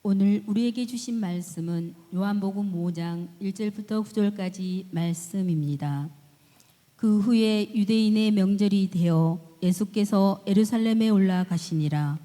오늘 우리에게 주신 말씀은 요한복음 5장 1절부터 9절까지 말씀입니다. 그 후에 유대인의 명절이 되어 예수께서 예루살렘에 올라가시니라.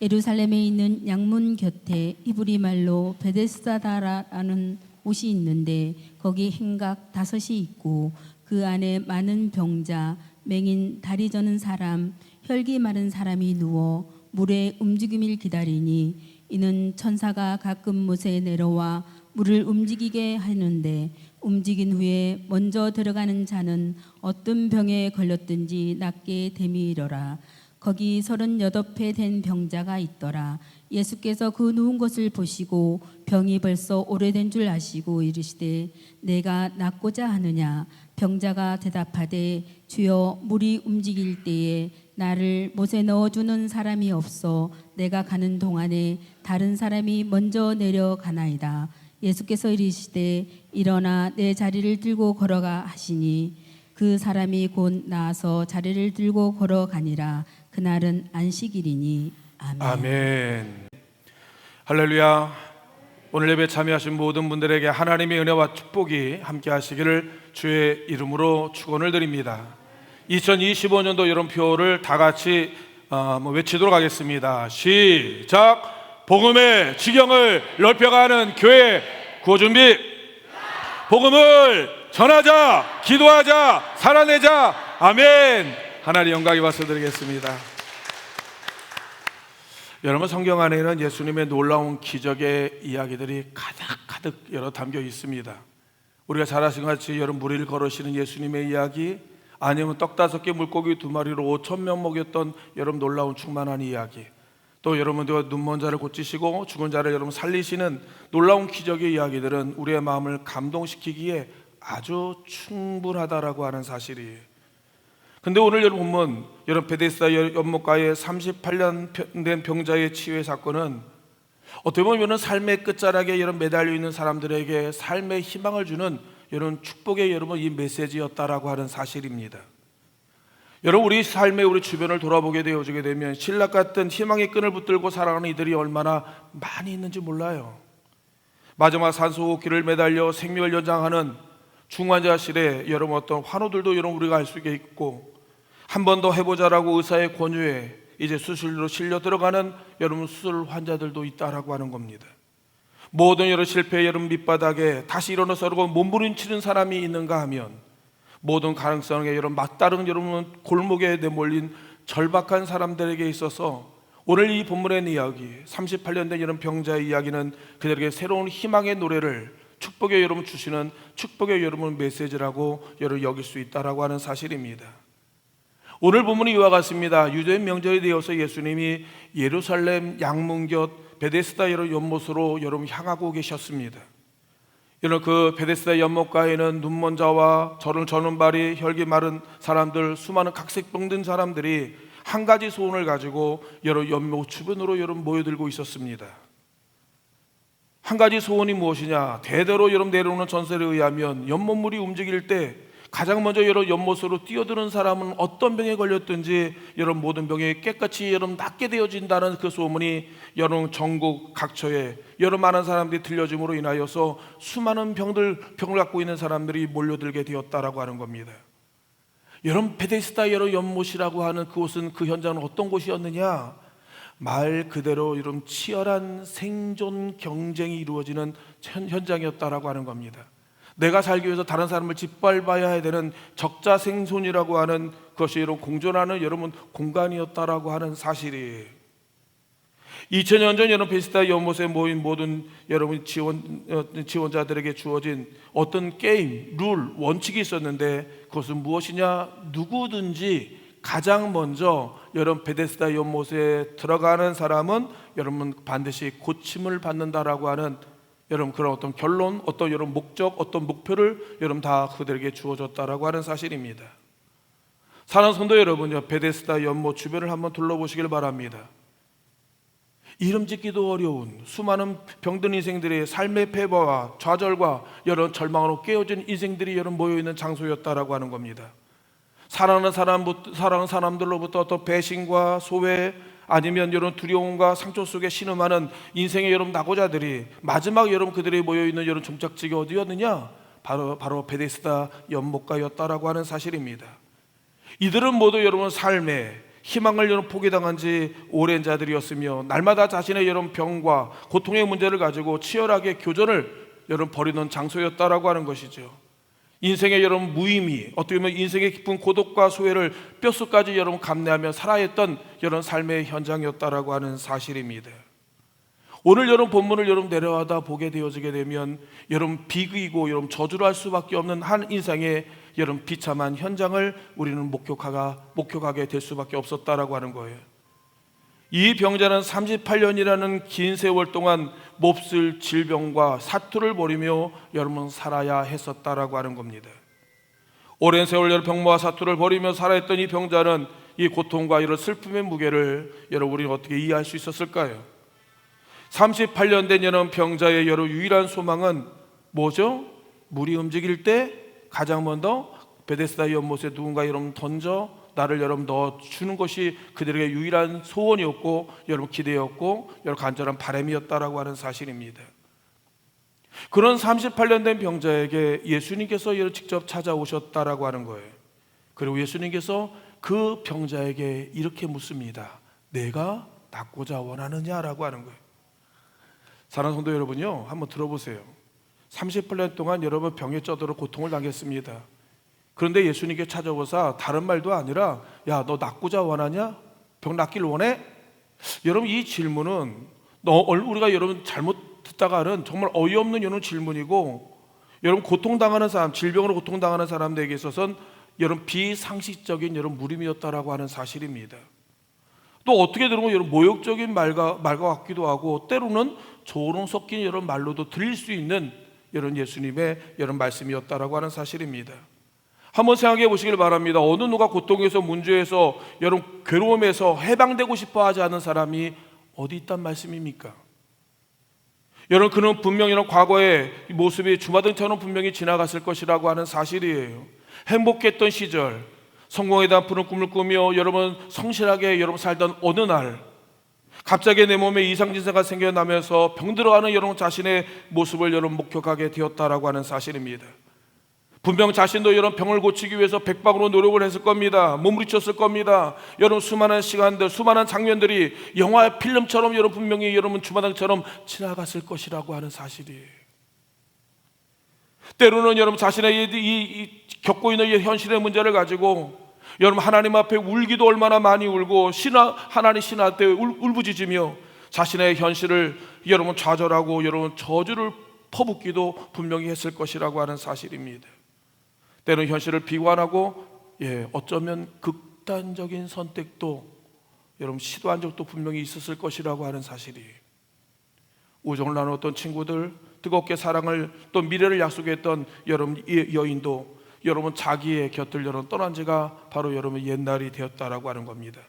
예루살렘에 있는 양문 곁에 히브리 말로 베데스다라는 곳이 있는데 거기 행각 5이 있고 그 안에 많은 병자, 맹인, 다리 저는 사람, 혈기 마른 사람이 누워 물의 움직임을 기다리니 이는 천사가 가끔 못에 내려와 물을 움직이게 하는데 움직인 후에 먼저 들어가는 자는 어떤 병에 걸렸든지 낫게 되미이러라. 거기 38회 된 병자가 있더라. 예수께서 그 누운 것을 보시고 병이 벌써 오래된 줄 아시고 이르시되 내가 낫고자 하느냐. 병자가 대답하되 주여 물이 움직일 때에 나를 못에 넣어주는 사람이 없어 내가 가는 동안에 다른 사람이 먼저 내려가나이다. 예수께서 이르시되 일어나 내 자리를 들고 걸어가 하시니 그 사람이 곧 나아서 자리를 들고 걸어가니라. 그날은 안식일이니. 아멘. 아멘. 할렐루야. 오늘 예배 참여하신 모든 분들에게 하나님의 은혜와 축복이 함께 하시기를 주의 이름으로 축원을 드립니다. 2025년도 여름표를 다 같이 외치도록 하겠습니다. 시작. 복음의 지경을 넓혀가는 교회 구호준비. 복음을 전하자, 기도하자, 살아내자. 아멘. 하나님 영광에 박수 드리겠습니다. 여러분, 성경 안에는 예수님의 놀라운 기적의 이야기들이 가득 담겨 있습니다. 우리가 잘 아시는 것 같이 여러분 무리를 걸으시는 예수님의 이야기, 아니면 떡 5개 물고기 2마리로 5,000명 먹였던 여러분 놀라운 충만한 이야기, 또 여러분들 눈먼 자를 고치시고 죽은 자를 여러분 살리시는 놀라운 기적의 이야기들은 우리의 마음을 감동시키기에 아주 충분하다라고 하는 사실이에요. 근데 오늘 여러분 보면 여러분 베데스다 연못가의 38년 된 병자의 치유의 사건은 어떻게 보면 삶의 끝자락에 여러분 매달려 있는 사람들에게 삶의 희망을 주는 여러분 축복의 여러분 이 메시지였다라고 하는 사실입니다. 여러분, 우리 삶의 우리 주변을 돌아보게 되어지게 되면 신락 같은 희망의 끈을 붙들고 살아가는 이들이 얼마나 많이 있는지 몰라요. 마지막 산소호흡기를 매달려 생명을 연장하는 중환자실에 여러분 어떤 환우들도 여러분 우리가 알 수 있고, 한 번 더 해보자라고 의사의 권유에 이제 수술로 실려 들어가는 여러분 수술 환자들도 있다라고 하는 겁니다. 모든 여러 실패의 여러분 밑바닥에 다시 일어나서 몸부림치는 사람이 있는가 하면 모든 가능성에 여러분 막다른 여러분 골목에 내몰린 절박한 사람들에게 있어서 오늘 이 본문의 이야기 38년 된 여러분 병자의 이야기는 그들에게 새로운 희망의 노래를 축복의 여러분 주시는 축복의 여러분 메시지라고 여러분 여길 수 있다라고 하는 사실입니다. 오늘 본문이 이와 같습니다. 유대인 명절이 되어서 예수님이 예루살렘 양문곁 베데스다 여러분 연못으로 여러분 향하고 계셨습니다. 여러분 그 베데스다 연못가에는 눈먼 자와 저는 발이 혈기 마른 사람들, 수많은 각색 병든 사람들이 한 가지 소원을 가지고 여러분 연못 주변으로 여러분 모여들고 있었습니다. 한 가지 소원이 무엇이냐? 대대로 여러분 내려오는 전설에 의하면 연못물이 움직일 때 가장 먼저 여러분 연못으로 뛰어드는 사람은 어떤 병에 걸렸든지 여러분 모든 병이 깨끗이 여러분 낫게 되어진다는 그 소문이 여러분 전국 각처에 여러분 많은 사람들이 들려짐으로 인하여서 수많은 병을 갖고 있는 사람들이 몰려들게 되었다라고 하는 겁니다. 여러분 베데스다 여러분 연못이라고 하는 그곳은 그 현장은 어떤 곳이었느냐? 말 그대로 여러분 치열한 생존 경쟁이 이루어지는 현장이었다라고 하는 겁니다. 내가 살기 위해서 다른 사람을 짓밟아야 되는 적자생존이라고 하는 것이 여러분 공존하는 여러분 공간이었다라고 하는 사실이 2000년 전 여러분 베데스다 연못에 모인 모든 여러분 지원자들에게 주어진 어떤 게임, 룰, 원칙이 있었는데 그것은 무엇이냐? 누구든지 가장 먼저 여러분 베데스다 연못에 들어가는 사람은 여러분 반드시 고침을 받는다라고 하는 여러분 그런 어떤 결론, 어떤 여러분 목적, 어떤 목표를 여러분 다 그들에게 주어졌다라고 하는 사실입니다. 사랑하는 성도 여러분, 베데스다 연못 주변을 한번 둘러보시길 바랍니다. 이름 짓기도 어려운 수많은 병든 인생들의 삶의 패배와 좌절과 여러 절망으로 깨어진 인생들이 여러분 모여있는 장소였다라고 하는 겁니다. 사랑하는 사람들로부터 어떤 배신과 소외, 아니면 여러분 두려움과 상처 속에 신음하는 인생의 여러분 낙오자들이 마지막 여러분 그들이 모여있는 여러분 종착지가 어디였느냐? 바로 베데스다 연못가였다라고 하는 사실입니다. 이들은 모두 여러분 삶에 희망을 여러분 포기당한 지 오랜 자들이었으며 날마다 자신의 여러분 병과 고통의 문제를 가지고 치열하게 교전을 여러분 벌이는 장소였다라고 하는 것이죠. 인생의 여러분 무의미, 어떻게 보면 인생의 깊은 고독과 소외를 뼛속까지 여러분 감내하며 살아했던 여러분 삶의 현장이었다라고 하는 사실입니다. 오늘 여러분 본문을 여러분 내려가다 보게 되어지게 되면 여러분 비극이고 여러분 저주를 할 수밖에 없는 한 인생의 여러분 비참한 현장을 우리는 목격하게 될 수밖에 없었다라고 하는 거예요. 이 병자는 38년이라는 긴 세월 동안 몹쓸 질병과 사투를 벌이며 여러분 살아야 했었다라고 하는 겁니다. 오랜 세월 여러분 병마와 사투를 벌이며 살아했던 이 병자는 이 고통과 이런 슬픔의 무게를 여러분 우리는 어떻게 이해할 수 있었을까요? 38년 된 여러분 병자의 여러 유일한 소망은 뭐죠? 물이 움직일 때 가장 먼저 베데스다 연못에 누군가 여러분 던져 나를 여러분 넣어 주는 것이 그들에게 유일한 소원이었고 여러분 기대였고 여러분 간절한 바람이었다라고 하는 사실입니다. 그런 38년 된 병자에게 예수님께서 직접 찾아오셨다라고 하는 거예요. 그리고 예수님께서 그 병자에게 이렇게 묻습니다. 내가 낫고자 원하느냐라고 하는 거예요. 사랑하는 성도 여러분요, 한번 들어보세요. 38년 동안 여러분 병에 쩌들어 고통을 당했습니다. 그런데 예수님께 찾아오사 다른 말도 아니라 야, 너 낫고자 원하냐? 병 낫길 원해? 여러분 이 질문은 우리가 여러분 잘못 듣다가는 정말 어이없는 이런 질문이고 여러분 고통당하는 사람, 질병으로 고통당하는 사람들에게 있어서는 여러분 비상식적인 여러분 물음이었다라고 하는 사실입니다. 또 어떻게 들으면 여러분 모욕적인 말과 같기도 하고 때로는 조롱 섞인 여러분 말로도 들릴 수 있는 여러분 예수님의 여러분 말씀이었다라고 하는 사실입니다. 한번 생각해 보시길 바랍니다. 어느 누가 고통에서 문제에서 여러분 괴로움에서 해방되고 싶어 하지 않은 사람이 어디 있단 말씀입니까? 여러분 그는 분명히 과거의 모습이 주마등처럼 분명히 지나갔을 것이라고 하는 사실이에요. 행복했던 시절, 성공에 대한 푸른 꿈을 꾸며 여러분 성실하게 여러분 살던 어느 날 갑자기 내 몸에 이상진세가 생겨나면서 병들어가는 여러분 자신의 모습을 여러분 목격하게 되었다라고 하는 사실입니다. 분명 자신도 여러분 병을 고치기 위해서 백박으로 노력을 했을 겁니다. 몸부림쳤을 겁니다. 여러분 수많은 시간들, 수많은 장면들이 영화 필름처럼 여러분 분명히 여러분 주마등처럼 지나갔을 것이라고 하는 사실이에요. 때로는 여러분 자신의 이 겪고 있는 이 현실의 문제를 가지고 여러분 하나님 앞에 울기도 얼마나 많이 울고 하나님 신할 때 울부짖으며 자신의 현실을 여러분 좌절하고 여러분 저주를 퍼붓기도 분명히 했을 것이라고 하는 사실입니다. 때로는 현실을 비관하고 어쩌면 극단적인 선택도 여러분 시도한 적도 분명히 있었을 것이라고 하는 사실이에요. 우정을 나눴던 친구들, 뜨겁게 사랑을 또 미래를 약속했던 여러분 여인도 여러분 자기의 곁을 여러분 떠난 지가 바로 여러분 옛날이 되었다라고 하는 겁니다.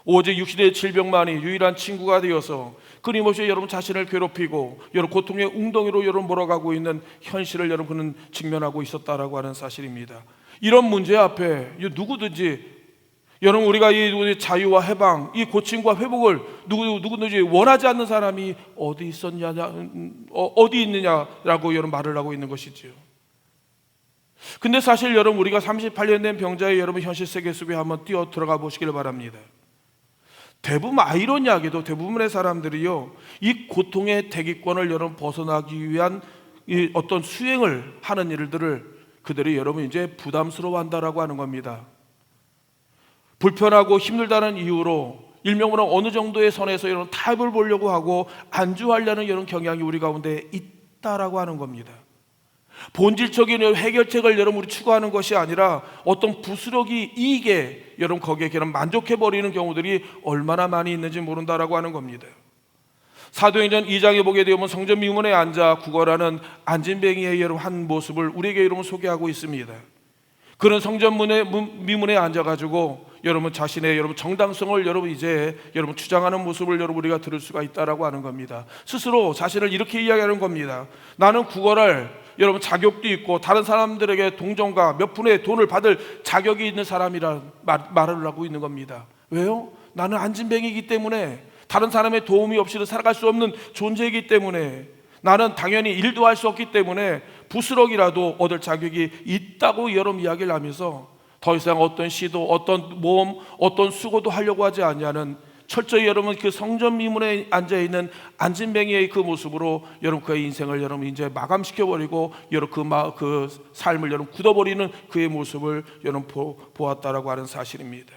오직 육신의 질병만이 유일한 친구가 되어서 끊임없이 여러분 자신을 괴롭히고 여러분 고통의 웅덩이로 여러분 몰아가고 있는 현실을 여러분은 직면하고 있었다라고 하는 사실입니다. 이런 문제 앞에 누구든지 여러분 우리가 이 자유와 해방, 이 고침과 회복을 누구든지 원하지 않는 사람이 어디 있느냐라고 여러분 말을 하고 있는 것이지요. 근데 사실 여러분 우리가 38년 된 병자의 여러분 현실 세계 속에 한번 뛰어 들어가 보시길 바랍니다. 대부분 아이러니하게도 대부분의 사람들이요 이 고통의 대기권을 여러분 벗어나기 위한 이 어떤 수행을 하는 일들을 그들이 여러분 이제 부담스러워한다라고 하는 겁니다. 불편하고 힘들다는 이유로 일명으로 어느 정도의 선에서 이런 타협을 보려고 하고 안주하려는 이런 경향이 우리 가운데 있다라고 하는 겁니다. 본질적인 해결책을 여러분 우리 추구하는 것이 아니라 어떤 부스러기 이익에 여러분 거기에 그냥 만족해버리는 경우들이 얼마나 많이 있는지 모른다라고 하는 겁니다. 사도행전 2장에 보게 되면 성전 미문에 앉아 구걸하는 안진뱅이의 여러분 한 모습을 우리에게 여러분 소개하고 있습니다. 그런 성전 미문에 앉아가지고 여러분 자신의 여러분 정당성을 여러분 이제 여러분 주장하는 모습을 여러분 우리가 들을 수가 있다라고 하는 겁니다. 스스로 자신을 이렇게 이야기하는 겁니다. 나는 구걸할 여러분 자격도 있고 다른 사람들에게 동정과 몇 푼의 돈을 받을 자격이 있는 사람이란 말을 하고 있는 겁니다. 왜요? 나는 안진뱅이기 때문에, 다른 사람의 도움이 없이는 살아갈 수 없는 존재이기 때문에, 나는 당연히 일도 할 수 없기 때문에 부스럭이라도 얻을 자격이 있다고 여러분 이야기를 하면서 더 이상 어떤 시도, 어떤 모험, 어떤 수고도 하려고 하지 않냐는, 철저히 여러분 그 성전 미문에 앉아있는 안진뱅이의 그 모습으로 여러분 그의 인생을 여러분 이제 마감시켜버리고 여러분 그 삶을 여러분 굳어버리는 그의 모습을 여러분 보았다라고 하는 사실입니다.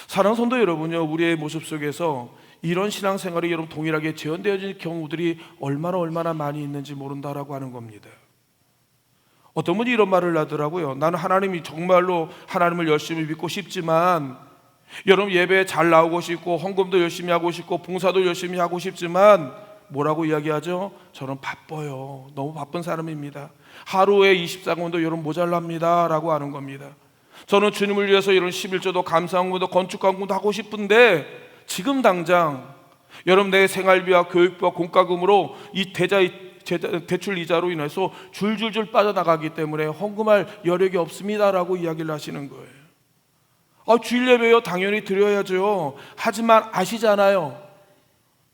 사랑하는 성도 여러분요, 우리의 모습 속에서 이런 신앙생활이 여러분 동일하게 재현되어진 경우들이 얼마나 많이 있는지 모른다라고 하는 겁니다. 어떤 분이 이런 말을 하더라고요. 나는 하나님이 정말로 하나님을 열심히 믿고 싶지만, 여러분 예배에 잘 나오고 싶고 헌금도 열심히 하고 싶고 봉사도 열심히 하고 싶지만 뭐라고 이야기하죠? 저는 바빠요. 너무 바쁜 사람입니다. 하루에 24권도 여러분 모자랍니다 라고 하는 겁니다. 저는 주님을 위해서 이런 11조도 감사헌금도 건축헌금도 하고 싶은데 지금 당장 여러분 내 생활비와 교육비와 공과금으로 이 대출 이자로 인해서 줄줄줄 빠져나가기 때문에 헌금할 여력이 없습니다라고 이야기를 하시는 거예요. 주일 예배요, 당연히 드려야죠. 하지만 아시잖아요.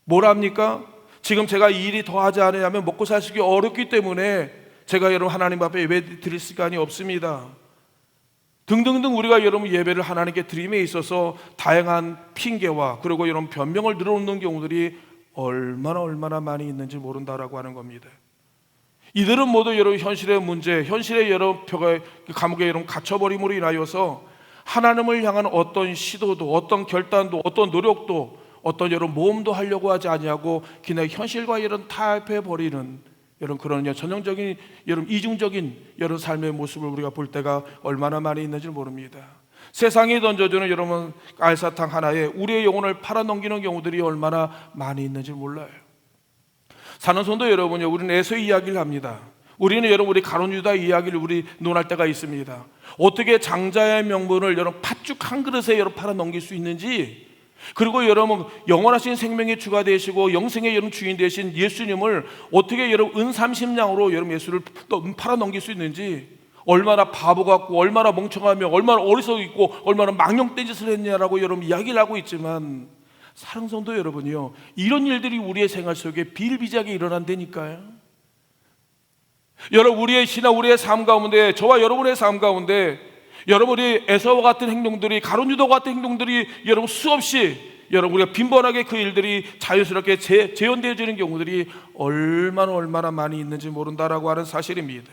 뭐랍니까? 지금 제가 이 일이 더 하지 않으면 먹고 사시기 어렵기 때문에 제가 여러분 하나님 앞에 예배 드릴 시간이 없습니다. 등등등 우리가 여러분 예배를 하나님께 드림에 있어서 다양한 핑계와 그리고 이런 변명을 늘어놓는 경우들이 얼마나 많이 있는지 모른다라고 하는 겁니다. 이들은 모두 여러분 현실의 문제, 현실의 여러분 감옥에 여러분 갇혀버림으로 인하여서 하나님을 향한 어떤 시도도, 어떤 결단도, 어떤 노력도, 어떤 여러분 모험도 하려고 하지 아니하고 그냥 현실과 이런 타협해 버리는 여러분 그런 전형적인 여러분 이중적인 여러분 삶의 모습을 우리가 볼 때가 얼마나 많이 있는지 모릅니다. 세상이 던져주는 여러분 알사탕 하나에 우리의 영혼을 팔아넘기는 경우들이 얼마나 많이 있는지 몰라요. 사는 성도 여러분요, 우리는 에서의 이야기를 합니다. 우리는 여러분 우리 가룟 유다 이야기를 우리 논할 때가 있습니다. 어떻게 장자의 명분을 여러분 팥죽 한 그릇에 여러분 팔아넘길 수 있는지, 그리고 여러분 영원하신 생명의 주가 되시고 영생의 여러분 주인 되신 예수님을 어떻게 여러분 은 30냥으로 여러분 예수를 또 팔아넘길 수 있는지, 얼마나 바보 같고 얼마나 멍청하며 얼마나 어리석어 있고 얼마나 망령된 짓을 했냐라고 여러분 이야기를 하고 있지만, 사랑하는 성도 여러분이요, 이런 일들이 우리의 생활 속에 비일비재하게 일어난다니까요. 여러분 우리의 신앙, 우리의 삶 가운데, 저와 여러분의 삶 가운데 여러분이 에서와 같은 행동들이, 가룟 유다 같은 행동들이 여러분 수없이 여러분 우리가 빈번하게 그 일들이 자연스럽게 재현되어지는 경우들이 얼마나 많이 있는지 모른다라고 하는 사실입니다.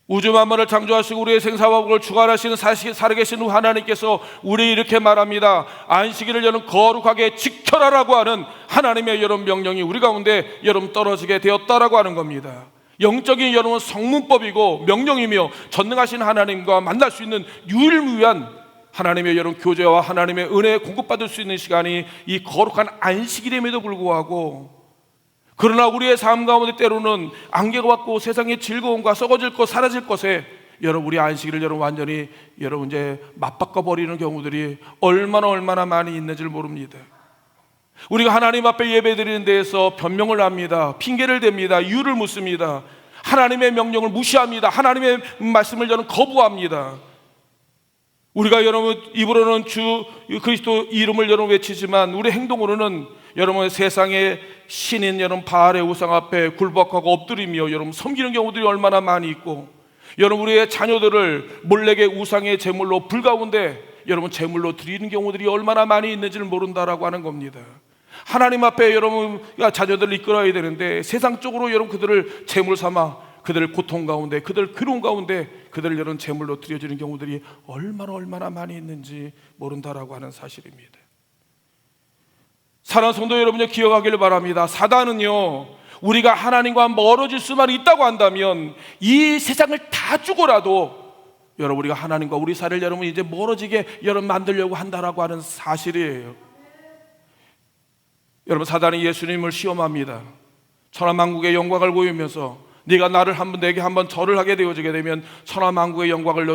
우주 만물을 창조하시고 우리의 생사화복을 주관하시는 살아계신 후 하나님께서 우리 이렇게 말합니다. 안식일을 여러분 거룩하게 지켜라라고 하는 하나님의 여러분 명령이 우리 가운데 여러분 떨어지게 되었다라고 하는 겁니다. 영적인 여러분 성문법이고 명령이며 전능하신 하나님과 만날 수 있는 유일무이한 하나님의 여러분 교제와 하나님의 은혜에 공급받을 수 있는 시간이 이 거룩한 안식일임에도 불구하고, 그러나 우리의 삶 가운데 때로는 안개가 왔고 세상의 즐거움과 썩어질 것, 사라질 것에 여러분 우리 안식일을 여러분 완전히 여러분 이제 맞바꿔 버리는 경우들이 얼마나 많이 있는지를 모릅니다. 우리가 하나님 앞에 예배드리는 데에서 변명을 합니다. 핑계를 댑니다. 이유를 묻습니다. 하나님의 명령을 무시합니다. 하나님의 말씀을 저는 거부합니다. 우리가 여러분 입으로는 주 그리스도 이름을 여러분 외치지만 우리 행동으로는 여러분 세상의 신인 여러분 바알의 우상 앞에 굴복하고 엎드리며 여러분 섬기는 경우들이 얼마나 많이 있고, 여러분 우리의 자녀들을 몰래게 우상의 제물로 불 가운데 여러분 제물로 드리는 경우들이 얼마나 많이 있는지를 모른다라고 하는 겁니다. 하나님 앞에 여러분 자녀들을 이끌어야 되는데 세상적으로 여러분 그들을 제물 삼아 그들을 고통 가운데, 그들 괴로움 가운데 그들을 여러분 제물로 드려지는 경우들이 얼마나 많이 있는지 모른다라고 하는 사실입니다. 사랑하는 성도 여러분이 기억하기를 바랍니다. 사단은요, 우리가 하나님과 멀어질 수만 있다고 한다면 이 세상을 다 주고라도 여러분 우리가 하나님과 우리 사이를 여러분 이제 멀어지게 여러분 만들려고 한다라고 하는 사실이에요. 여러분 사단이 예수님을 시험합니다. 천하만국의 영광을 보이면서 네가 나를 내게 한번 절을 하게 되어지게 되면 천하만국의 영광을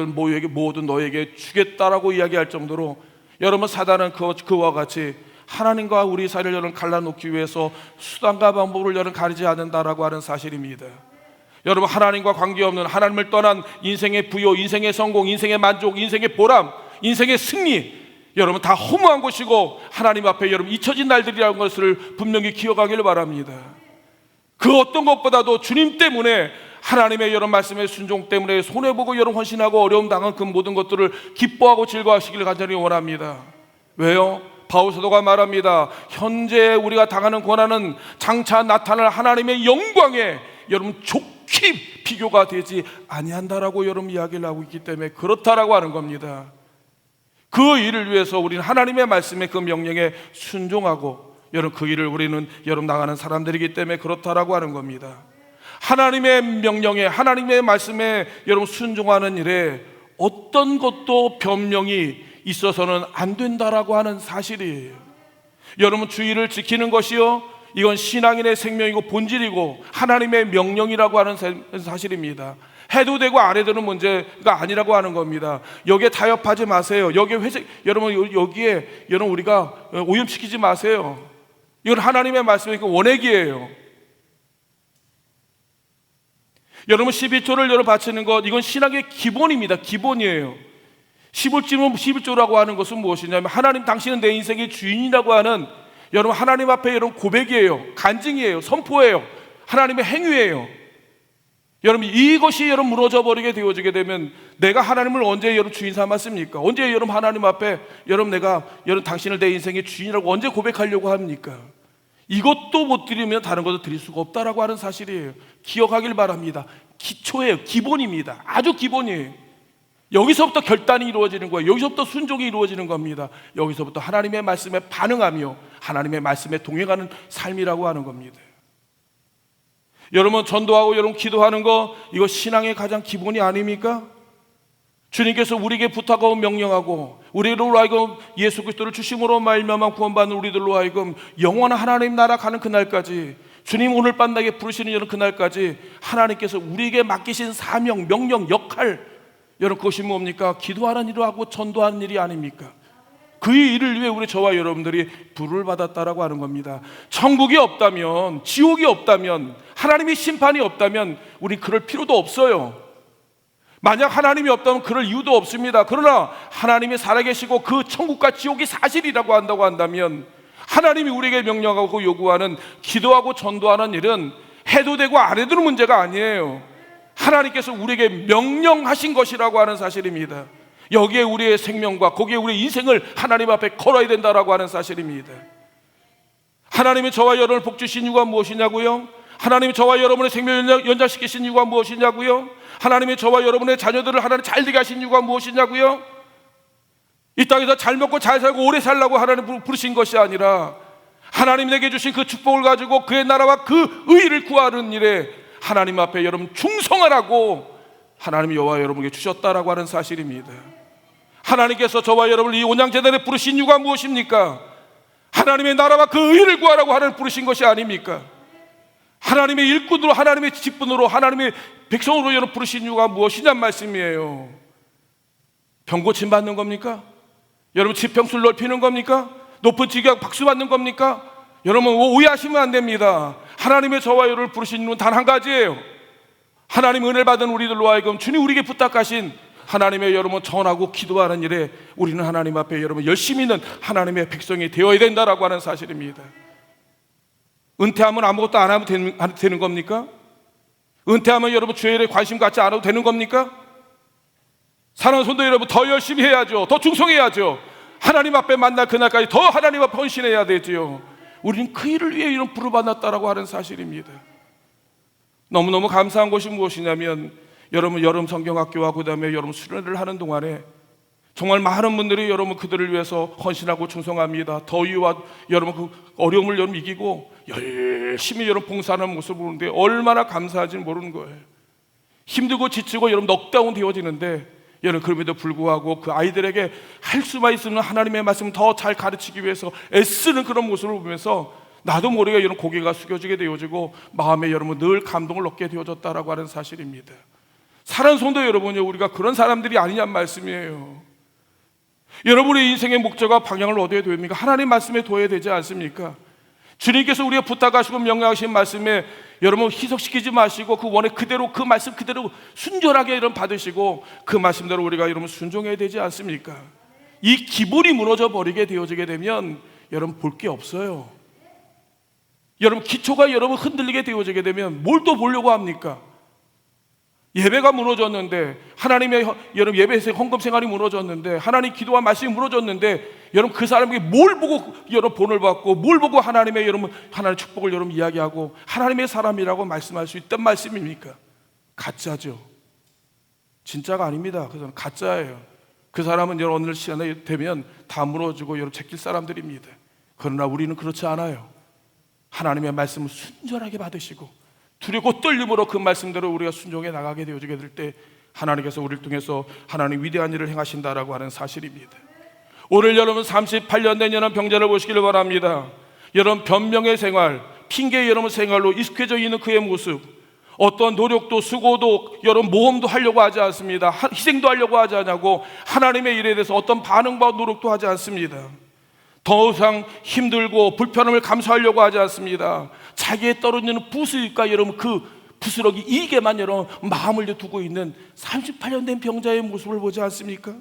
모두 너에게 주겠다라고 이야기할 정도로 여러분 사단은 그와 같이 하나님과 우리 사이를 여러분 갈라놓기 위해서 수단과 방법을 여러분 가리지 않는다라고 하는 사실입니다. 여러분 하나님과 관계없는, 하나님을 떠난 인생의 부요, 인생의 성공, 인생의 만족, 인생의 보람, 인생의 승리, 여러분 다 허무한 것이고 하나님 앞에 여러분 잊혀진 날들이라는 것을 분명히 기억하기를 바랍니다. 그 어떤 것보다도 주님 때문에, 하나님의 여러분 말씀의 순종 때문에 손해보고 여러분 헌신하고 어려움 당한 그 모든 것들을 기뻐하고 즐거워하시길 간절히 원합니다. 왜요? 바울 사도가 말합니다. 현재 우리가 당하는 고난은 장차 나타날 하나님의 영광에 여러분 좋게 비교가 되지 아니한다라고 여러분 이야기를 하고 있기 때문에 그렇다라고 하는 겁니다. 그 일을 위해서 우리는 하나님의 말씀에, 그 명령에 순종하고 여러분 그 일을 우리는 여러분 나가는 사람들이기 때문에 그렇다라고 하는 겁니다. 하나님의 명령에, 하나님의 말씀에 여러분 순종하는 일에 어떤 것도 변명이 있어서는 안 된다라고 하는 사실이에요. 여러분 주의를 지키는 것이요, 이건 신앙인의 생명이고 본질이고 하나님의 명령이라고 하는 사실입니다. 해도 되고 안 해도 되는 문제가 아니라고 하는 겁니다. 여기에 타협하지 마세요. 여기에 여러분 여기에 여러분 우리가 오염시키지 마세요. 이건 하나님의 말씀이고 원액이에요. 여러분 12조를 여러분 바치는 것, 이건 신앙의 기본입니다. 기본이에요. 11조라고 하는 것은 무엇이냐면 하나님 당신은 내 인생의 주인이라고 하는 여러분 하나님 앞에 여러분 고백이에요. 간증이에요. 선포예요. 하나님의 행위예요. 여러분 이것이 여러분 무너져 버리게 되어지게 되면 내가 하나님을 언제 여러분 주인 삼았습니까? 언제 여러분 하나님 앞에 여러분 내가 여러분 당신을 내 인생의 주인이라고 언제 고백하려고 합니까? 이것도 못 드리면 다른 것도 드릴 수가 없다라고 하는 사실이에요. 기억하길 바랍니다. 기초예요. 기본입니다. 아주 기본이에요. 여기서부터 결단이 이루어지는 거예요. 여기서부터 순종이 이루어지는 겁니다. 여기서부터 하나님의 말씀에 반응하며 하나님의 말씀에 동행하는 삶이라고 하는 겁니다. 여러분 전도하고 여러분 기도하는 거, 이거 신앙의 가장 기본이 아닙니까? 주님께서 우리에게 부탁하고 명령하고 우리로 하여금 예수 그리스도를 주심으로 말미암아 구원받는 우리들로 하여금 영원한 하나님 나라 가는 그날까지, 주님 오늘 밤 나게 부르시는 여러분 그날까지 하나님께서 우리에게 맡기신 사명, 명령, 역할, 여러분 그것이 뭡니까? 기도하는 일을 하고 전도하는 일이 아닙니까? 그 일을 위해 우리 저와 여러분들이 부를 받았다라고 하는 겁니다. 천국이 없다면, 지옥이 없다면, 하나님의 심판이 없다면 우리 그럴 필요도 없어요. 만약 하나님이 없다면 그럴 이유도 없습니다. 그러나 하나님이 살아계시고 그 천국과 지옥이 사실이라고 한다고 한다면 하나님이 우리에게 명령하고 요구하는 기도하고 전도하는 일은 해도 되고 안 해도 되는 문제가 아니에요. 하나님께서 우리에게 명령하신 것이라고 하는 사실입니다. 여기에 우리의 생명과 거기에 우리의 인생을 하나님 앞에 걸어야 된다라고 하는 사실입니다. 하나님이 저와 여러분을 복주신 이유가 무엇이냐고요? 하나님이 저와 여러분의 생명을 연장시키신 이유가 무엇이냐고요? 하나님이 저와 여러분의 자녀들을 하나님 잘되게 하신 이유가 무엇이냐고요? 이 땅에서 잘 먹고 잘 살고 오래 살라고 하나님 부르신 것이 아니라 하나님 내게 주신 그 축복을 가지고 그의 나라와 그 의를 구하는 일에 하나님 앞에 여러분 충성하라고 하나님이 여호와 여러분에게 주셨다라고 하는 사실입니다. 하나님께서 저와 여러분을 이 온양재단에 부르신 이유가 무엇입니까? 하나님의 나라와 그 의를 구하라고 하나님 부르신 것이 아닙니까? 하나님의 일꾼으로, 하나님의 직분으로, 하나님의 백성으로 여러분 부르신 이유가 무엇이냔 말씀이에요. 병 고침 받는 겁니까? 여러분 지평수를 넓히는 겁니까? 높은 직약 박수 받는 겁니까? 여러분 오해하시면 안 됩니다. 하나님의 저와 여러분을 부르신 이유는 단 한 가지예요. 하나님 은혜를 받은 우리들로 하여금 주님 우리에게 부탁하신 하나님의 여러분 전하고 기도하는 일에 우리는 하나님 앞에 여러분 열심히 있는 하나님의 백성이 되어야 된다라고 하는 사실입니다. 은퇴하면 아무것도 안 하면 되는 겁니까? 은퇴하면 여러분 주일에 관심 갖지 않아도 되는 겁니까? 사랑하는 성도 여러분, 더 열심히 해야죠. 더 충성해야죠. 하나님 앞에 만날 그날까지 더 하나님 앞에 헌신해야 되죠. 우리는 그 일을 위해 이런 부를 받았다라고 하는 사실입니다. 너무너무 감사한 것이 무엇이냐면 여러분 여름 성경학교와 그 다음에 여러분 수련회를 하는 동안에 정말 많은 분들이 여러분 그들을 위해서 헌신하고 충성합니다. 더위와 여러분 그 어려움을 여러분 이기고 열심히 여러분 봉사하는 모습을 보는데 얼마나 감사한지 모르는 거예요. 힘들고 지치고 여러분 넉다운 되어지는데 여러분 그럼에도 불구하고 그 아이들에게 할 수만 있으면 하나님의 말씀을 더 잘 가르치기 위해서 애쓰는 그런 모습을 보면서 나도 모르게 여러분 고개가 숙여지게 되어지고 마음에 여러분 늘 감동을 얻게 되어졌다라고 하는 사실입니다. 사랑하는 성도 여러분요, 우리가 그런 사람들이 아니냔 말씀이에요. 여러분의 인생의 목적과 방향을 어디에 둬야 됩니까? 하나님 말씀에 둬야 되지 않습니까? 주님께서 우리가 부탁하시고 명령하신 말씀에 여러분 희석시키지 마시고 그 원에 그대로 그 말씀 그대로 순결하게 여러분 받으시고 그 말씀대로 우리가 여러분 순종해야 되지 않습니까? 이 기본이 무너져 버리게 되어지게 되면 여러분 볼 게 없어요. 여러분 기초가 여러분 흔들리게 되어지게 되면 뭘 또 보려고 합니까? 예배가 무너졌는데, 하나님의 여러분 예배에서 헌금 생활이 무너졌는데, 하나님 기도와 말씀이 무너졌는데, 여러분 그 사람에게 뭘 보고 여러분 본을 받고, 뭘 보고 하나님의 여러분 하나님의 축복을 여러분 이야기하고 하나님의 사람이라고 말씀할 수 있단 말씀입니까? 가짜죠. 진짜가 아닙니다. 그건 가짜예요. 그 사람은 여러분 오늘 시간에 되면 다 무너지고 여러분 제낄 사람들입니다. 그러나 우리는 그렇지 않아요. 하나님의 말씀을 순전하게 받으시고 두렵고 떨림으로 그 말씀대로 우리가 순종해 나가게 되어지게 될 때 하나님께서 우리를 통해서 하나님 위대한 일을 행하신다라고 하는 사실입니다. 오늘 여러분 38년 된 여러분 병자를 보시기를 바랍니다. 여러분 변명의 생활, 핑계 여러분 생활로 익숙해져 있는 그의 모습, 어떤 노력도 수고도 여러분 모험도 하려고 하지 않습니다. 희생도 하려고 하지 않고 하나님의 일에 대해서 어떤 반응과 노력도 하지 않습니다. 더 이상 힘들고 불편함을 감수하려고 하지 않습니다. 자기의 떨어지는 부스니까 여러분 그 부스러기 이익에만 여러분 마음을 두고 있는 38년 된 병자의 모습을 보지 않습니까?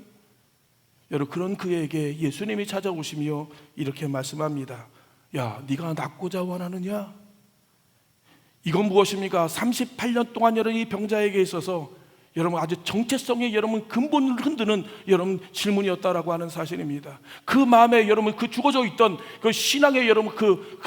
여러분 그런 그에게 예수님이 찾아오시며 이렇게 말씀합니다. 야, 네가 낫고자 원하느냐? 이건 무엇입니까? 38년 동안 여러분 이 병자에게 있어서 여러분 아주 정체성의 여러분 근본을 흔드는 여러분 질문이었다라고 하는 사실입니다. 그 마음에 여러분 그 죽어져 있던 그 신앙의 여러분 그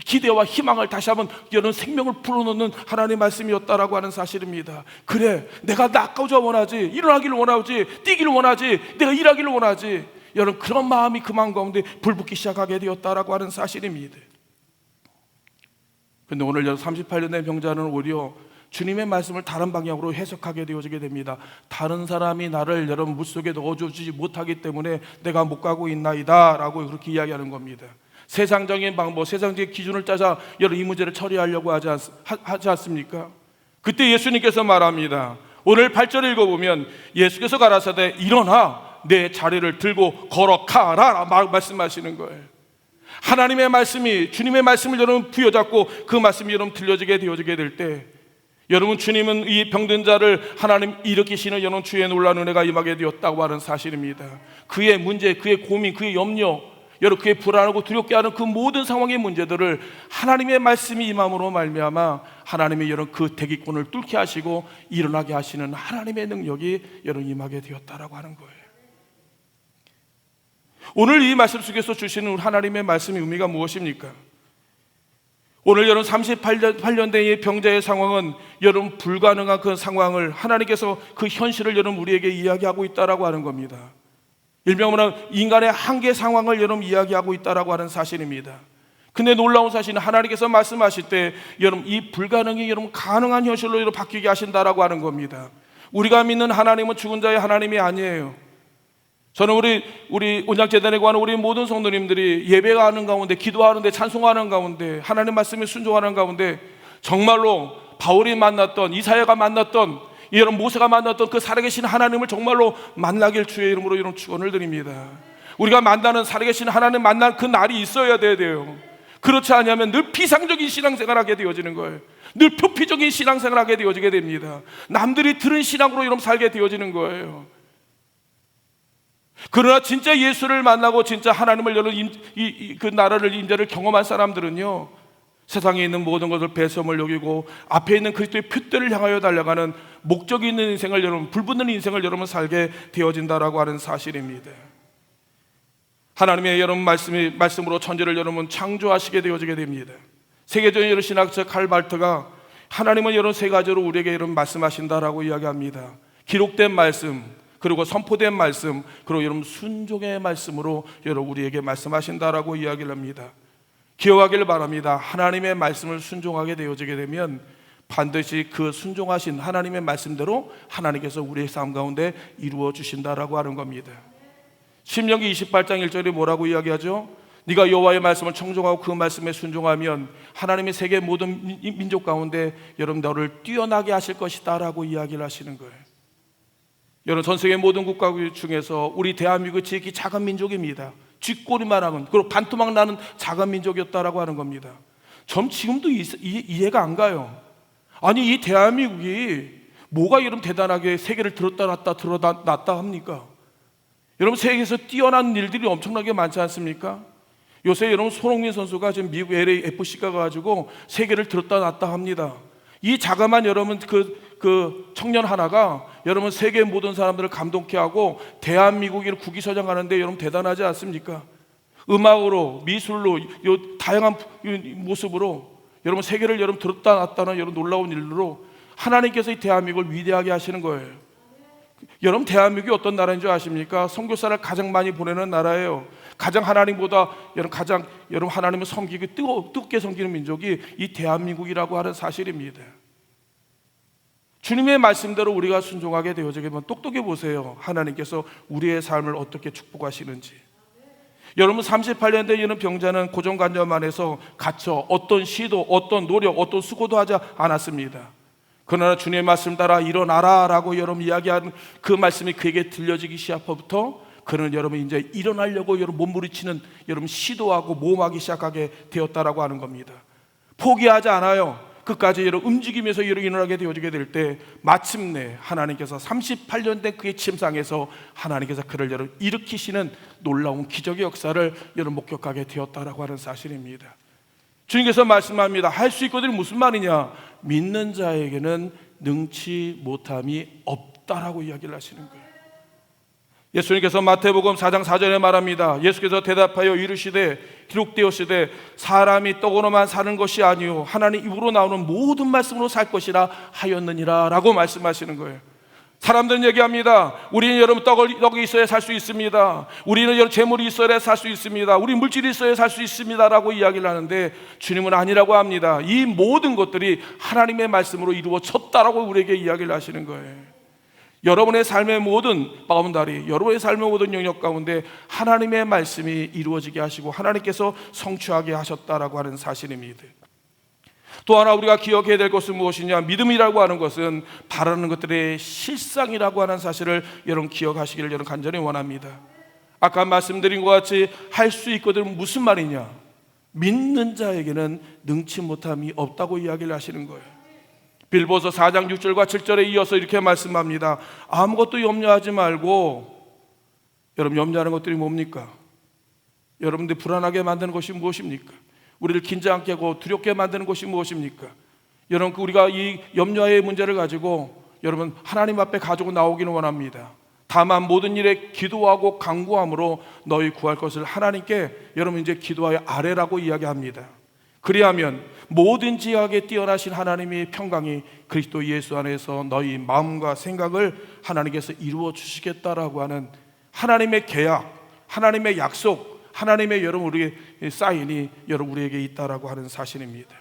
기대와 희망을 다시 한번 여러분 생명을 불어넣는 하나님의 말씀이었다라고 하는 사실입니다. 그래, 내가 낫고자 원하지, 일어나기를 원하지, 뛰기를 원하지, 내가 일하기를 원하지. 여러분 그런 마음이 그 마음 가운데 불붙기 시작하게 되었다라고 하는 사실입니다. 근데 오늘 38년 된 병자는 오히려 주님의 말씀을 다른 방향으로 해석하게 되어지게 됩니다. 다른 사람이 나를 여러분 물속에 넣어주지 못하기 때문에 내가 못 가고 있나이다 라고 그렇게 이야기하는 겁니다. 세상적인 방법, 세상적인 기준을 짜자 여러분 이 문제를 처리하려고 하지 않습니까? 그때 예수님께서 말합니다. 오늘 8절 읽어보면 예수께서 가라사대 일어나 내 자리를 들고 걸어가라 말씀하시는 거예요. 하나님의 말씀이, 주님의 말씀을 여러분 부여잡고 그 말씀이 여러분 들려지게 되어지게 될 때 여러분 주님은 이 병든 자를 하나님 일으키시는 여러분 주의 놀라운 은혜가 임하게 되었다고 하는 사실입니다. 그의 문제, 그의 고민, 그의 염려, 여러분 그의 불안하고 두렵게 하는 그 모든 상황의 문제들을 하나님의 말씀이 임함으로 말미암아 하나님의 여러분 그 대기권을 뚫게 하시고 일어나게 하시는 하나님의 능력이 여러분 임하게 되었다라고 하는 거예요. 오늘 이 말씀 속에서 주시는 하나님의 말씀의 의미가 무엇입니까? 오늘 여러분 38년 된 이 병자의 상황은 여러분 불가능한 그 상황을 하나님께서 그 현실을 여러분 우리에게 이야기하고 있다라고 하는 겁니다. 일명은 인간의 한계 상황을 여러분 이야기하고 있다라고 하는 사실입니다. 근데 놀라운 사실은 하나님께서 말씀하실 때 여러분 이 불가능이 여러분 가능한 현실로 여러분 바뀌게 하신다라고 하는 겁니다. 우리가 믿는 하나님은 죽은 자의 하나님이 아니에요. 저는 우리 온양재단에 관한 우리 모든 성도님들이 예배하는 가운데, 기도하는데, 찬송하는 가운데, 하나님 말씀에 순종하는 가운데 정말로 바울이 만났던, 이사야가 만났던, 여러분 모세가 만났던 그 살아계신 하나님을 정말로 만나길 주의 이름으로 여러분 축원을 드립니다. 우리가 만나는 살아계신 하나님 만날 그 날이 있어야 돼요. 그렇지 않으면 늘 피상적인 신앙생활하게 되어지는 거예요. 늘 표피적인 신앙생활하게 되어지게 됩니다. 남들이 들은 신앙으로 여러분 살게 되어지는 거예요. 그러나 진짜 예수를 만나고 진짜 하나님을 여러분 그 나라를 임재를 경험한 사람들은요, 세상에 있는 모든 것을 배섬을 여기고 앞에 있는 그리스도의 표대를 향하여 달려가는 목적이 있는 인생을 여러분, 불붙는 인생을 여러분 살게 되어진다라고 하는 사실입니다. 하나님의 여러분 말씀으로 천지를 여러분 창조하시게 되어지게 됩니다. 세계적인 여러분 신학자 칼 발트가 하나님은 여러분 세 가지로 우리에게 여러분 말씀하신다라고 이야기합니다. 기록된 말씀, 그리고 선포된 말씀, 그리고 여러분 순종의 말씀으로 여러분 우리에게 말씀하신다라고 이야기를 합니다. 기억하기를 바랍니다. 하나님의 말씀을 순종하게 되어지게 되면 반드시 그 순종하신 하나님의 말씀대로 하나님께서 우리의 삶 가운데 이루어 주신다라고 하는 겁니다. 신명기 28장 1절에 뭐라고 이야기하죠? 네가 여호와의 말씀을 청종하고 그 말씀에 순종하면 하나님의 세계 모든 민족 가운데 여러분 너를 뛰어나게 하실 것이다 라고 이야기를 하시는 거예요. 여러분 전 세계 모든 국가 중에서 우리 대한민국이 지극히 작은 민족입니다. 쥐꼬리만 하면, 그리고 반토막 나는 작은 민족이었다라고 하는 겁니다. 전 지금도 이해가 안 가요. 아니 이 대한민국이 뭐가 이런 대단하게 세계를 들었다 놨다 합니까? 여러분 세계에서 뛰어난 일들이 엄청나게 많지 않습니까? 요새 여러분 손흥민 선수가 지금 미국 LAFC가 가지고 세계를 들었다 놨다 합니다. 이 자그마한 여러분 그 청년 하나가 여러분 세계 모든 사람들을 감동케 하고 대한민국을 국위선양하는데 여러분 대단하지 않습니까? 음악으로, 미술로, 요 다양한 모습으로 여러분 세계를 여러분 들었다 놨다는 여러분 놀라운 일로 하나님께서 이 대한민국을 위대하게 하시는 거예요. 여러분 대한민국이 어떤 나라인 줄 아십니까? 선교사를 가장 많이 보내는 나라예요. 가장 하나님보다 여러분 하나님을 섬기고 뜨겁게 섬기는 민족이 이 대한민국이라고 하는 사실입니다. 주님의 말씀대로 우리가 순종하게 되어지게 되면 똑똑해 보세요. 하나님께서 우리의 삶을 어떻게 축복하시는지. 여러분 38년 된 이런 병자는 고정관념 안에서 갇혀 어떤 시도, 어떤 노력, 어떤 수고도 하지 않았습니다. 그러나 주님의 말씀 따라 일어나라 라고 여러분 이야기한 그 말씀이 그에게 들려지기 시작부터 그는 여러분 이제 일어나려고 여러분 몸부림치는 여러분 시도하고 모험하기 시작하게 되었다라고 하는 겁니다. 포기하지 않아요. 끝까지 여러분 움직이면서 여러분 일어나게 되어지게 될 때 마침내 하나님께서 38년 된 그의 침상에서 하나님께서 그를 여러분 일으키시는 놀라운 기적의 역사를 여러분 목격하게 되었다라고 하는 사실입니다. 주님께서 말씀합니다. 할 수 있거든요. 무슨 말이냐? 믿는 자에게는 능치 못함이 없다라고 이야기를 하시는 거예요. 예수님께서 마태복음 4장 4절에 말합니다. 예수께서 대답하여 이르시되 기록되었으되 사람이 떡으로만 사는 것이 아니요 하나님 입으로 나오는 모든 말씀으로 살 것이라 하였느니라 라고 말씀하시는 거예요. 사람들은 얘기합니다. 우리는 여러분 떡이 있어야 살 수 있습니다. 우리는 여러분 재물이 있어야 살 수 있습니다. 우리 물질이 있어야 살 수 있습니다 라고 이야기를 하는데 주님은 아니라고 합니다. 이 모든 것들이 하나님의 말씀으로 이루어졌다라고 우리에게 이야기를 하시는 거예요. 여러분의 삶의 모든 바운다리, 여러분의 삶의 모든 영역 가운데 하나님의 말씀이 이루어지게 하시고 하나님께서 성취하게 하셨다라고 하는 사실입니다. 또 하나 우리가 기억해야 될 것은 무엇이냐? 믿음이라고 하는 것은 바라는 것들의 실상이라고 하는 사실을 여러분 기억하시기를 여러분 간절히 원합니다. 아까 말씀드린 것 같이 할 수 있거든 무슨 말이냐? 믿는 자에게는 능치 못함이 없다고 이야기를 하시는 거예요. 빌보서 4장 6절과 7절에 이어서 이렇게 말씀합니다. 아무것도 염려하지 말고, 여러분 염려하는 것들이 뭡니까? 여러분들 불안하게 만드는 것이 무엇입니까? 우리를 긴장하게 하고 두렵게 만드는 것이 무엇입니까? 여러분 우리가 이 염려의 문제를 가지고 여러분 하나님 앞에 가지고 나오기는 원합니다. 다만 모든 일에 기도하고 간구함으로 너희 구할 것을 하나님께 여러분 이제 기도하여 아뢰라고 이야기합니다. 그리하면 모든 지각에 뛰어나신 하나님의 평강이 그리스도 예수 안에서 너희 마음과 생각을 하나님께서 이루어 주시겠다라고 하는 하나님의 계약, 하나님의 약속, 하나님의 여러분 우리의 사인이 여러분 우리에게 있다라고 하는 사실입니다.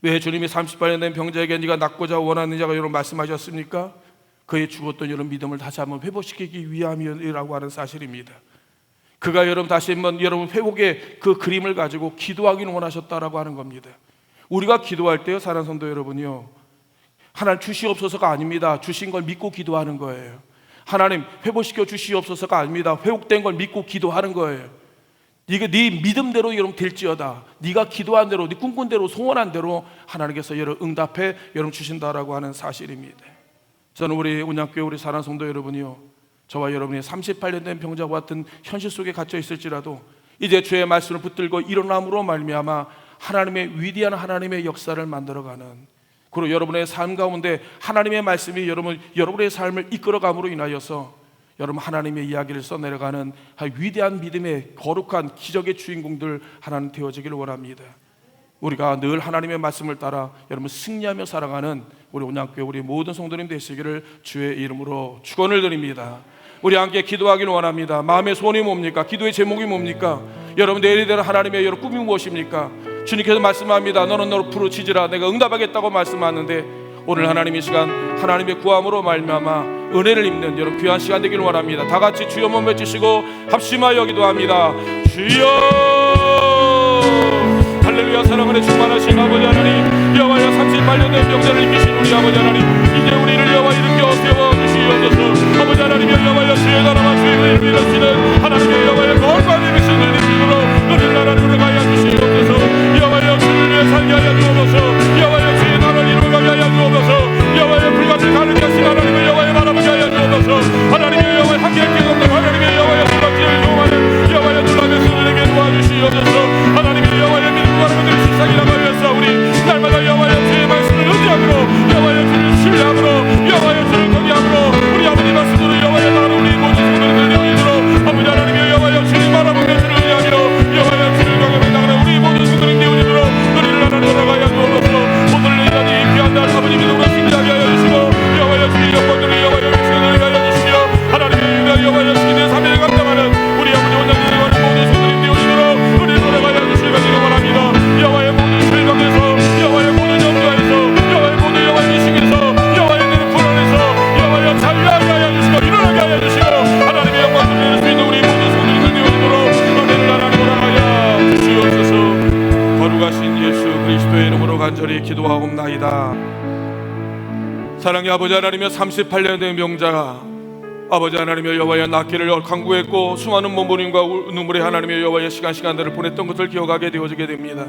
왜 주님이 38년 된 병자에게 네가 낫고자 원하는 자가 여러분 말씀하셨습니까? 그의 죽었던 여러분 믿음을 다시 한번 회복시키기 위함이라고 하는 사실입니다. 그가 여러분 다시 한번 여러분 회복의 그 그림을 가지고 기도하기는 원하셨다라고 하는 겁니다. 우리가 기도할 때요, 사랑하는 성도 여러분이요, 하나님 주시옵소서가 아닙니다. 주신 걸 믿고 기도하는 거예요. 하나님 회복시켜 주시옵소서가 아닙니다. 회복된 걸 믿고 기도하는 거예요. 네가 네 믿음대로 여러분 될지어다. 네가 기도한 대로, 네 꿈꾼 대로, 소원한 대로 하나님께서 여러분 응답해 여러분 주신다라고 하는 사실입니다. 저는 우리 온양교회 우리 사랑하는 성도 여러분이요, 저와 여러분이 38년 된 병자와 같은 현실 속에 갇혀 있을지라도 이제 주의 말씀을 붙들고 일어남으로 말미암아 하나님의 위대한 하나님의 역사를 만들어가는, 그리고 여러분의 삶 가운데 하나님의 말씀이 여러분의 삶을 이끌어감으로 인하여서 여러분 하나님의 이야기를 써내려가는 위대한 믿음의 거룩한 기적의 주인공들 하나님 되어지기를 원합니다. 우리가 늘 하나님의 말씀을 따라 여러분 승리하며 살아가는 우리 온양교회 우리 모든 성도님 되시기를 주의 이름으로 축원을 드립니다. 우리 함께 기도하기를 원합니다. 마음의 소원이 뭡니까? 기도의 제목이 뭡니까? 여러분 내일이 되는 하나님의 여러분 꿈이 무엇입니까? 주님께서 말씀합니다. 너는 너를 부르짖으라 내가 응답하겠다고 말씀하는데, 오늘 하나님의 시간 하나님의 구함으로 말미암아 은혜를 입는 여러분 귀한 시간 되기를 원합니다. 다 같이 주여 몸 외치시고 합심하여 기도합니다. 주여 할렐루야. 사랑하는 충만하신 아버지 하나님, 여호와여 38년 된 병자를 이기신 우리 아버지 하나님, 이제 우리를 여호와 일으켜 세워 주시옵소서. 아버지 하나님 여호와여 주의 나라와 주의 의를 이루시는 하나님의 여호와여 거룩한 백성들 되시도록 너를 나라를 이루가게 하시옵소서. 여호와여 주를 위해 살게 하여 주옵소서. 여호와여 주의 나라를 이루가게 하여 주옵소서. 여호와여 불같이 가는 것이 하나님을 여호와여 바라보게 하여 주옵소서. 간절히 기도하옵나이다. 사랑의 아버지 하나님이여, 38년 된 명자가 아버지 하나님이여 여호와의 낫기를 간구했고 수많은 몸부림과 눈물의 하나님이여 여호와의 시간들을 보냈던 것을 기억하게 되어지게 됩니다.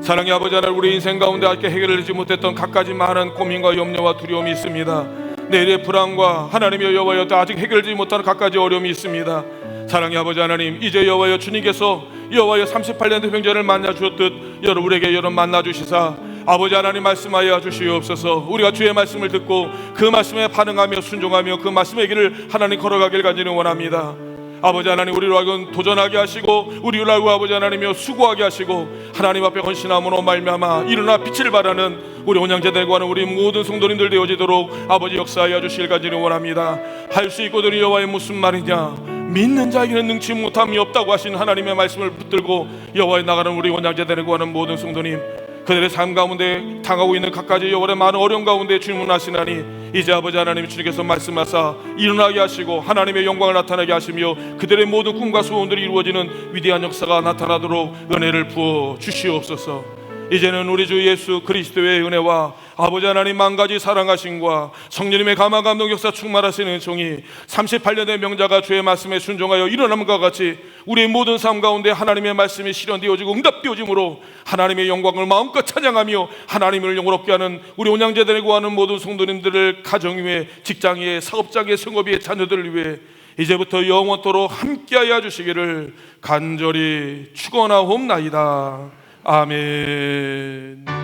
사랑의 아버지 하나님, 우리 인생 가운데 아직 해결되지 못했던 갖가지 많은 고민과 염려와 두려움이 있습니다. 내일의 불안과 하나님이여 여호와여 아직 해결되지 못하는 갖가지 어려움이 있습니다. 사랑의 아버지 하나님, 이제 여호와여 주님께서 여호와여 38년 된 병자를 만나 주었듯 여러분에게 만나 주시사 아버지 하나님 말씀하여 주시옵소서. 우리가 주의 말씀을 듣고 그 말씀에 반응하며 순종하며 그 말씀의 길을 하나님 걸어가길 간절히 원합니다. 아버지 하나님, 우리로 하여금 도전하게 하시고 우리로 하여금 아버지 하나님이여 수고하게 하시고 하나님 앞에 헌신함으로 말미암아 일어나 빛을 발하는 우리 온양제들과 하는 우리 모든 성도님들 되어지도록 아버지 역사하여 주실 간절히 원합니다. 할 수 있거든 여호와의 무슨 말이냐, 믿는 자에게는 능치 못함이 없다고 하신 하나님의 말씀을 붙들고 여호와에 나가는 우리 온양제들과 하는 모든 성도님, 그들의 삶 가운데 당하고 있는 갖가지 여호와의 많은 어려움 가운데 질문하시나니 이제 아버지 하나님 주님께서 말씀하사 일어나게 하시고 하나님의 영광을 나타나게 하시며 그들의 모든 꿈과 소원들이 이루어지는 위대한 역사가 나타나도록 은혜를 부어 주시옵소서. 이제는 우리 주 예수 그리스도의 은혜와 아버지 하나님 만가지 사랑하심과 성령님의 감화 감동 역사 충만하시는 종이 38년 된 명자가 주의 말씀에 순종하여 일어남과 같이 우리의 모든 삶 가운데 하나님의 말씀이 실현되어지고 응답되어짐으로 하나님의 영광을 마음껏 찬양하며 하나님을 영원롭게 하는 우리 온양제들에 구하는 모든 성도님들을 가정 위에, 직장 위에, 사업장 위에, 성업 위에, 자녀들을 위해 이제부터 영원토록 함께하여 주시기를 간절히 축원하옵나이다. 아멘.